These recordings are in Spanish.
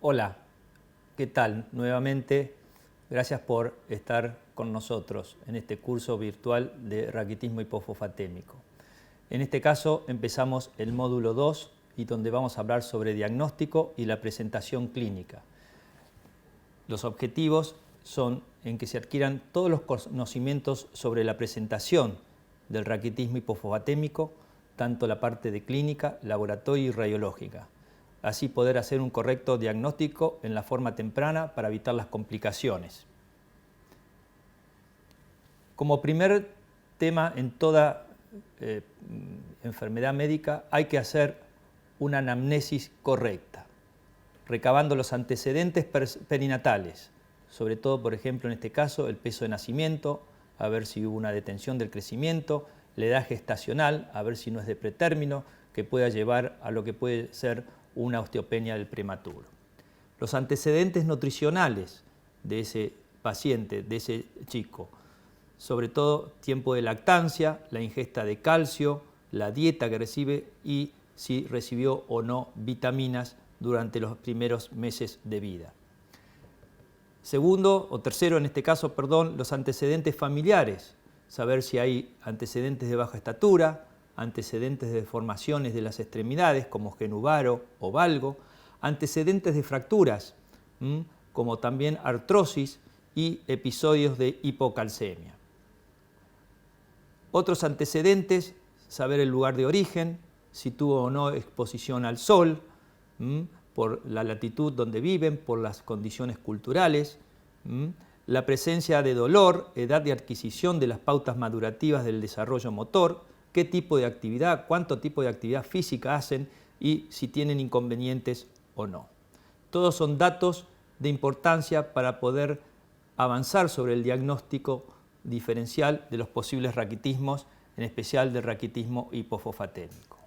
Hola, ¿qué tal? Nuevamente, gracias por estar con nosotros en este curso virtual de raquitismo hipofosfatémico. En este caso empezamos el módulo 2 y donde vamos a hablar sobre diagnóstico y la presentación clínica. Los objetivos son en que se adquieran todos los conocimientos sobre la presentación del raquitismo hipofosfatémico, tanto la parte de clínica, laboratorio y radiológica. Así poder hacer un correcto diagnóstico en la forma temprana para evitar las complicaciones. Como primer tema en toda enfermedad médica hay que hacer una anamnesis correcta, recabando los antecedentes perinatales, sobre todo, por ejemplo, en este caso, el peso de nacimiento, a ver si hubo una detención del crecimiento, la edad gestacional, a ver si no es de pretérmino, que pueda llevar a lo que puede ser una osteopenia del prematuro. Los antecedentes nutricionales de ese paciente, de ese chico, sobre todo tiempo de lactancia, la ingesta de calcio, la dieta que recibe y si recibió o no vitaminas durante los primeros meses de vida. Segundo o tercero, en este caso, los antecedentes familiares, saber si hay antecedentes de baja estatura, antecedentes de deformaciones de las extremidades como genuvaro o valgo, antecedentes de fracturas como también artrosis y episodios de hipocalcemia. Otros antecedentes, saber el lugar de origen, si tuvo o no exposición al sol, por la latitud donde viven, por las condiciones culturales, la presencia de dolor, edad de adquisición de las pautas madurativas del desarrollo motor, qué tipo de actividad, cuánto tipo de actividad física hacen y si tienen inconvenientes o no. Todos son datos de importancia para poder avanzar sobre el diagnóstico diferencial de los posibles raquitismos, en especial del raquitismo hipofosfatémico.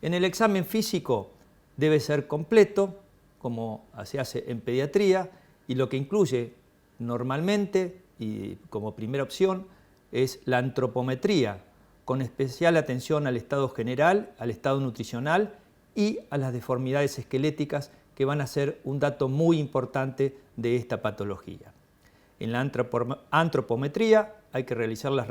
En el examen físico debe ser completo, como se hace en pediatría, y lo que incluye normalmente, y como primera opción, es la antropometría, con especial atención al estado general, al estado nutricional y a las deformidades esqueléticas, que van a ser un dato muy importante de esta patología. En la antropometría hay que realizar las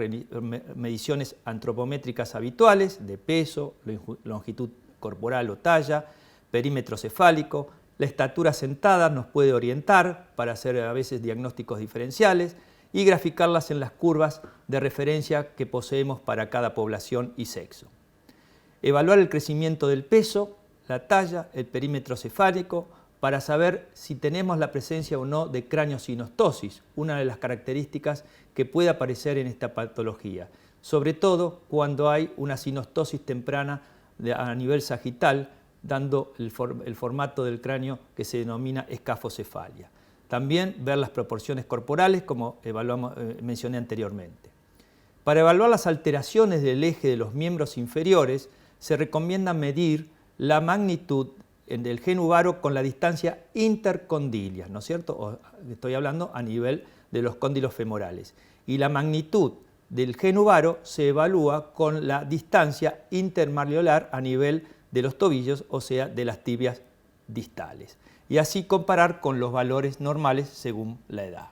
mediciones antropométricas habituales de peso, longitud corporal o talla, perímetro cefálico. La estatura sentada nos puede orientar para hacer a veces diagnósticos diferenciales y graficarlas en las curvas de referencia que poseemos para cada población y sexo. Evaluar el crecimiento del peso, la talla, el perímetro cefálico, para saber si tenemos la presencia o no de craniosinostosis, una de las características que puede aparecer en esta patología, sobre todo cuando hay una sinostosis temprana a nivel sagital, dando el formato del cráneo que se denomina escafocefalia. También ver las proporciones corporales, como mencioné anteriormente. Para evaluar las alteraciones del eje de los miembros inferiores, se recomienda medir la magnitud del genuvaro con la distancia intercondilia, ¿no es cierto? Estoy hablando a nivel de los cóndilos femorales. Y la magnitud del genuvaro se evalúa con la distancia intermalleolar a nivel de los tobillos, o sea, de las tibias distales. Y así comparar con los valores normales según la edad.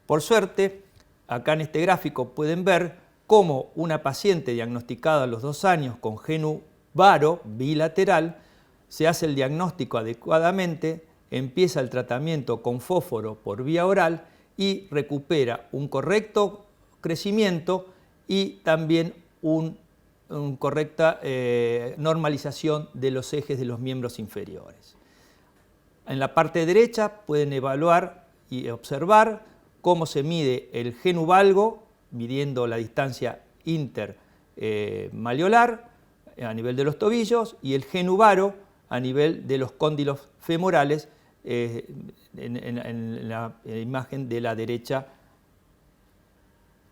Por suerte, acá en este gráfico pueden ver cómo una paciente diagnosticada a los 2 años con genuvaro bilateral se hace el diagnóstico adecuadamente, empieza el tratamiento con fósforo por vía oral y recupera un correcto crecimiento y también una correcta normalización de los ejes de los miembros inferiores. En la parte derecha pueden evaluar y observar cómo se mide el genuvalgo, midiendo la distancia intermalleolar a nivel de los tobillos, y el genuvaro a nivel de los cóndilos femorales en la imagen de la derecha.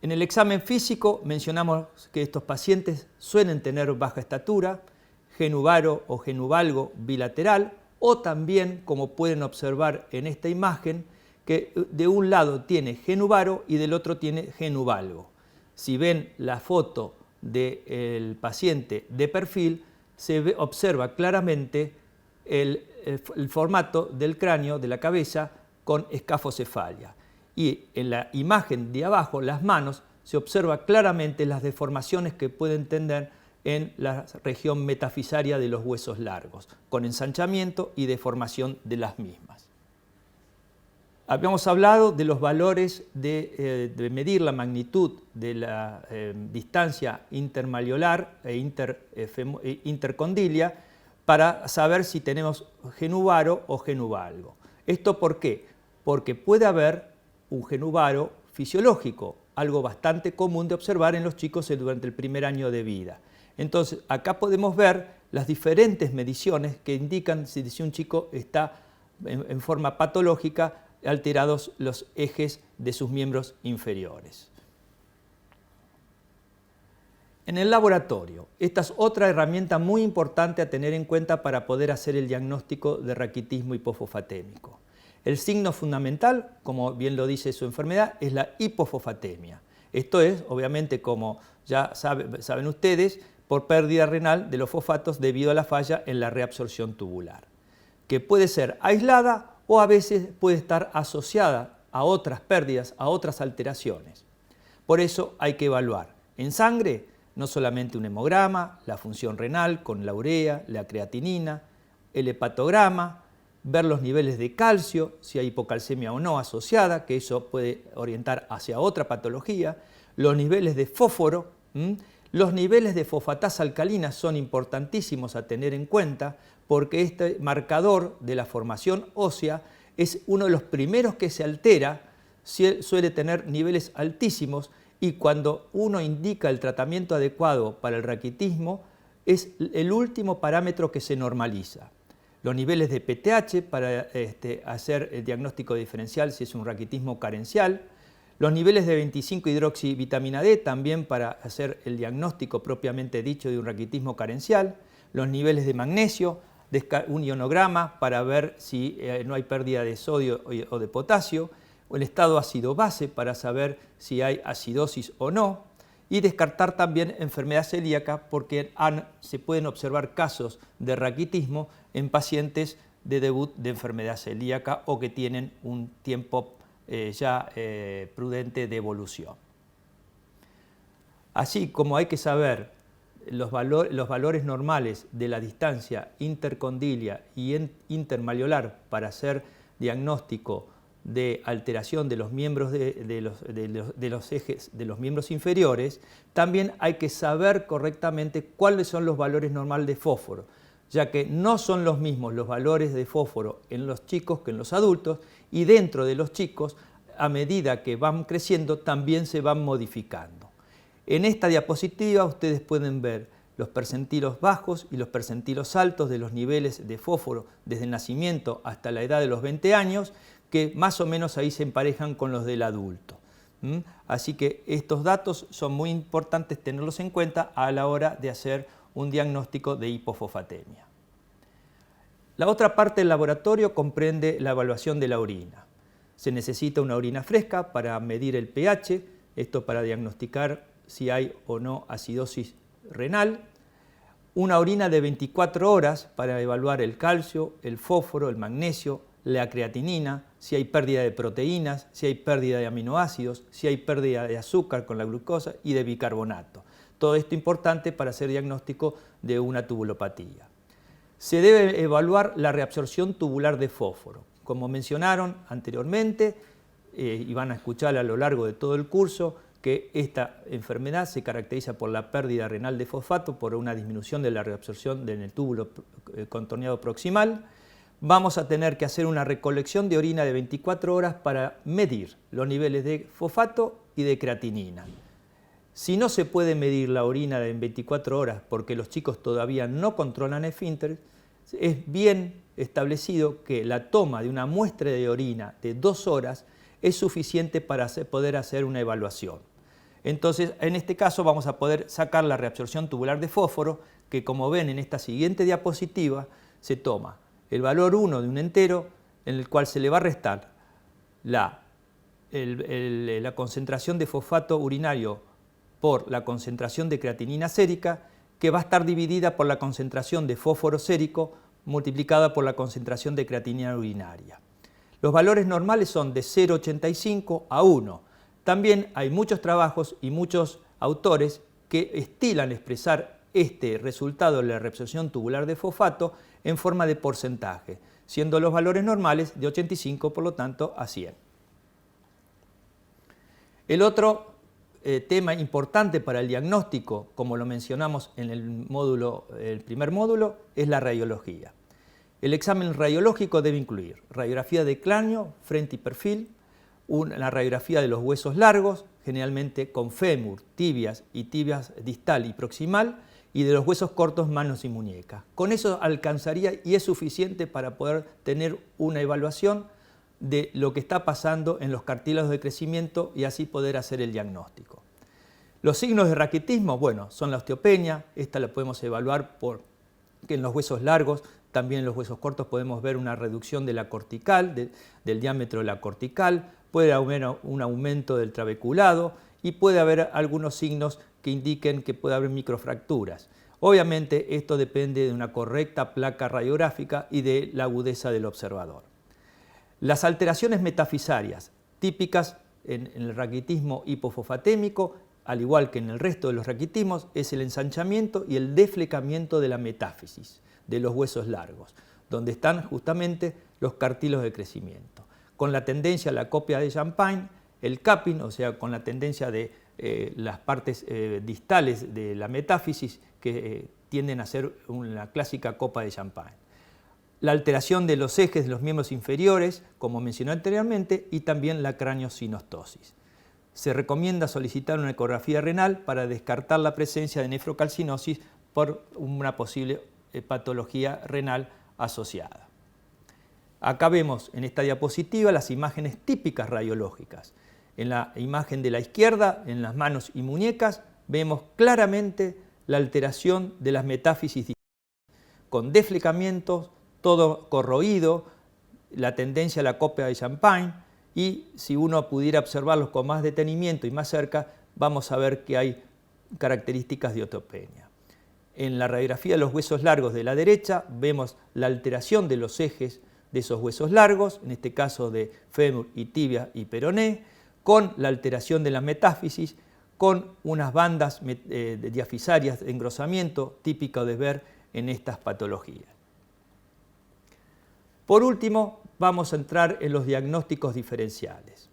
En el examen físico mencionamos que estos pacientes suelen tener baja estatura, genuvaro o genuvalgo bilateral, o también, como pueden observar en esta imagen, que de un lado tiene genuvaro y del otro tiene genuvalgo. Si ven la foto del paciente de perfil, se observa claramente el formato del cráneo, de la cabeza, con escafocefalia. Y en la imagen de abajo, las manos, se observa claramente las deformaciones que pueden tener en la región metafisaria de los huesos largos, con ensanchamiento y deformación de las mismas. Habíamos hablado de los valores de medir la magnitud de la distancia intermalleolar e intercondilia para saber si tenemos genuvaro o genuvalgo. ¿Esto por qué? Porque puede haber un genuvaro fisiológico, algo bastante común de observar en los chicos durante el primer año de vida. Entonces, acá podemos ver las diferentes mediciones que indican si un chico está en forma patológica alterados los ejes de sus miembros inferiores. En el laboratorio, esta es otra herramienta muy importante a tener en cuenta para poder hacer el diagnóstico de raquitismo hipofosfatémico. El signo fundamental, como bien lo dice su enfermedad, es la hipofosfatemia. Esto es, obviamente, como ya saben ustedes, por pérdida renal de los fosfatos debido a la falla en la reabsorción tubular, que puede ser aislada o a veces puede estar asociada a otras pérdidas, a otras alteraciones. Por eso hay que evaluar en sangre no solamente un hemograma, la función renal con la urea, la creatinina, el hepatograma, ver los niveles de calcio, si hay hipocalcemia o no asociada, que eso puede orientar hacia otra patología, los niveles de fósforo, los niveles de fosfatasa alcalina son importantísimos a tener en cuenta porque este marcador de la formación ósea es uno de los primeros que se altera, suele tener niveles altísimos y cuando uno indica el tratamiento adecuado para el raquitismo es el último parámetro que se normaliza. Los niveles de PTH para hacer el diagnóstico diferencial si es un raquitismo carencial, los niveles de 25-hidroxivitamina D también para hacer el diagnóstico propiamente dicho de un raquitismo carencial, los niveles de magnesio, un ionograma para ver si no hay pérdida de sodio o de potasio, o el estado ácido-base para saber si hay acidosis o no, y descartar también enfermedad celíaca porque se pueden observar casos de raquitismo en pacientes de debut de enfermedad celíaca o que tienen un tiempo prudente de evolución. Así como hay que saber los valores normales de la distancia intercondilia y intermalleolar para hacer diagnóstico de alteración de los miembros de los ejes de los miembros inferiores, también hay que saber correctamente cuáles son los valores normales de fósforo, ya que no son los mismos los valores de fósforo en los chicos que en los adultos y dentro de los chicos, a medida que van creciendo, también se van modificando. En esta diapositiva ustedes pueden ver los percentilos bajos y los percentilos altos de los niveles de fósforo desde el nacimiento hasta la edad de los 20 años, que más o menos ahí se emparejan con los del adulto. Así que estos datos son muy importantes tenerlos en cuenta a la hora de hacer un diagnóstico de hipofosfatemia. La otra parte del laboratorio comprende la evaluación de la orina. Se necesita una orina fresca para medir el pH, esto para diagnosticar si hay o no acidosis renal, una orina de 24 horas para evaluar el calcio, el fósforo, el magnesio, la creatinina, si hay pérdida de proteínas, si hay pérdida de aminoácidos, si hay pérdida de azúcar con la glucosa y de bicarbonato. Todo esto es importante para hacer diagnóstico de una tubulopatía. Se debe evaluar la reabsorción tubular de fósforo. Como mencionaron anteriormente, y van a escuchar a lo largo de todo el curso, que esta enfermedad se caracteriza por la pérdida renal de fosfato, por una disminución de la reabsorción en el túbulo contorneado proximal. Vamos a tener que hacer una recolección de orina de 24 horas para medir los niveles de fosfato y de creatinina. Si no se puede medir la orina en 24 horas porque los chicos todavía no controlan esfínteres, es bien establecido que la toma de una muestra de orina de 2 horas es suficiente para poder hacer una evaluación. Entonces, en este caso vamos a poder sacar la reabsorción tubular de fósforo, que como ven en esta siguiente diapositiva, se toma el valor 1 de un entero, en el cual se le va a restar la concentración de fosfato urinario por la concentración de creatinina sérica, que va a estar dividida por la concentración de fósforo sérico multiplicada por la concentración de creatinina urinaria. Los valores normales son de 0,85 a 1. También hay muchos trabajos y muchos autores que estilan expresar este resultado de la reabsorción tubular de fosfato en forma de porcentaje, siendo los valores normales de 85, por lo tanto, a 100. El otro tema importante para el diagnóstico, como lo mencionamos en el primer módulo, es la radiología. El examen radiológico debe incluir radiografía de cráneo, frente y perfil, una radiografía de los huesos largos, generalmente con fémur, tibias y tibias distal y proximal, y de los huesos cortos, manos y muñecas. Con eso alcanzaría y es suficiente para poder tener una evaluación de lo que está pasando en los cartílagos de crecimiento y así poder hacer el diagnóstico. Los signos de raquitismo, bueno, son la osteopenia, esta la podemos evaluar porque en los huesos largos, también en los huesos cortos podemos ver una reducción de la cortical, del diámetro de la cortical, puede haber un aumento del trabeculado y puede haber algunos signos que indiquen que puede haber microfracturas. Obviamente esto depende de una correcta placa radiográfica y de la agudeza del observador. Las alteraciones metafisarias típicas en el raquitismo hipofosfatémico, al igual que en el resto de los raquitismos, es el ensanchamiento y el deflecamiento de la metáfisis, de los huesos largos, donde están justamente los cartílagos de crecimiento, con la tendencia a la copia de Champagne, el capping, o sea, con la tendencia de las partes distales de la metáfisis que tienden a ser una clásica copa de Champagne. La alteración de los ejes de los miembros inferiores, como mencioné anteriormente, y también la craniosinostosis. Se recomienda solicitar una ecografía renal para descartar la presencia de nefrocalcinosis por una posible patología renal asociada. Acá vemos en esta diapositiva las imágenes típicas radiológicas. En la imagen de la izquierda, en las manos y muñecas, vemos claramente la alteración de las metáfisis con deflecamientos, todo corroído, la tendencia a la copia de Champagne, y si uno pudiera observarlos con más detenimiento y más cerca, vamos a ver que hay características de osteopenia. En la radiografía de los huesos largos de la derecha vemos la alteración de los ejes de esos huesos largos, en este caso de fémur y tibia y peroné, con la alteración de la metáfisis, con unas bandas diafisarias de engrosamiento típico de ver en estas patologías. Por último, vamos a entrar en los diagnósticos diferenciales.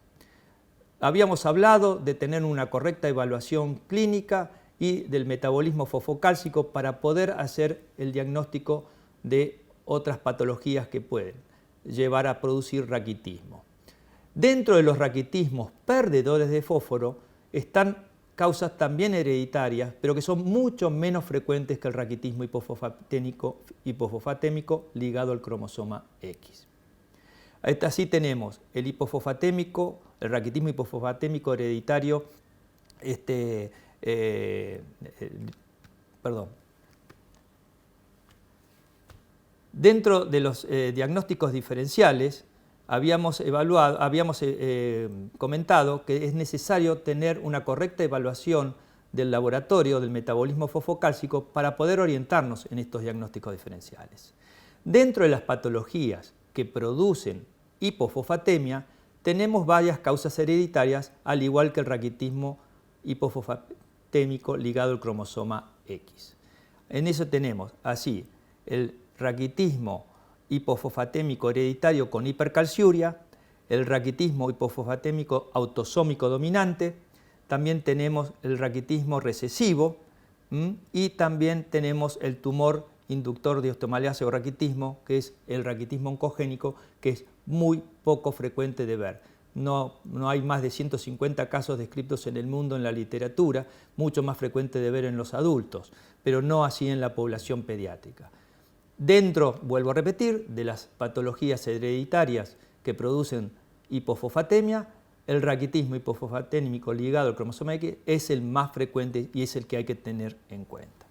Habíamos hablado de tener una correcta evaluación clínica y del metabolismo fosfocálcico para poder hacer el diagnóstico de otras patologías que pueden llevar a producir raquitismo. Dentro de los raquitismos perdedores de fósforo están causas también hereditarias, pero que son mucho menos frecuentes que el raquitismo hipofosfatémico ligado al cromosoma X. Así tenemos el raquitismo hipofosfatémico hereditario, Dentro de los diagnósticos diferenciales habíamos comentado que es necesario tener una correcta evaluación del laboratorio del metabolismo fosfocálcico para poder orientarnos en estos diagnósticos diferenciales. Dentro de las patologías que producen hipofosfatemia tenemos varias causas hereditarias, al igual que el raquitismo hipofosfatémico ligado al cromosoma X. En eso tenemos así el raquitismo hipofosfatémico hereditario con hipercalciuria, el raquitismo hipofosfatémico autosómico dominante, también tenemos el raquitismo recesivo y también tenemos el tumor inductor de osteomalacia o raquitismo, que es el raquitismo oncogénico, que es muy poco frecuente de ver. No hay más de 150 casos descritos en el mundo en la literatura, mucho más frecuente de ver en los adultos, pero no así en la población pediátrica. Dentro, vuelvo a repetir, de las patologías hereditarias que producen hipofosfatemia, el raquitismo hipofosfatémico ligado al cromosoma X es el más frecuente y es el que hay que tener en cuenta.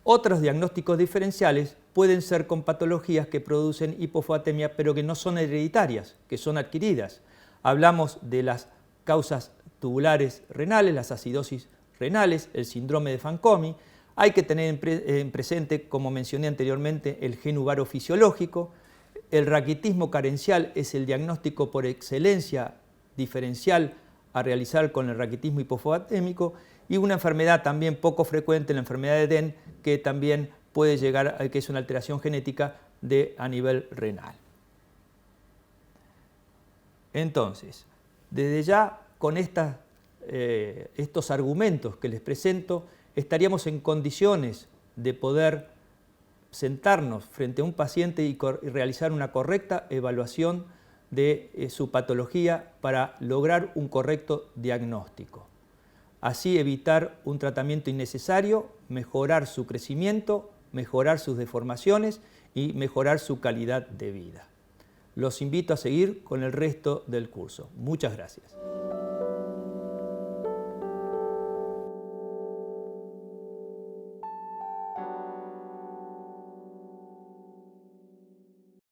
Otros diagnósticos diferenciales pueden ser con patologías que producen hipofosfatemia pero que no son hereditarias, que son adquiridas. Hablamos de las causas tubulares renales, las acidosis renales, el síndrome de Fanconi. Hay que tener en presente, como mencioné anteriormente, el gen uvarofisiológico. El raquitismo carencial es el diagnóstico por excelencia diferencial a realizar con el raquitismo hipofogatémico, y una enfermedad también poco frecuente, la enfermedad de Den, que también puede llegar a que es una alteración genética a nivel renal. Entonces, desde ya con estos argumentos que les presento, estaríamos en condiciones de poder sentarnos frente a un paciente y realizar una correcta evaluación de su patología para lograr un correcto diagnóstico. Así evitar un tratamiento innecesario, mejorar su crecimiento, mejorar sus deformaciones y mejorar su calidad de vida. Los invito a seguir con el resto del curso. Muchas gracias.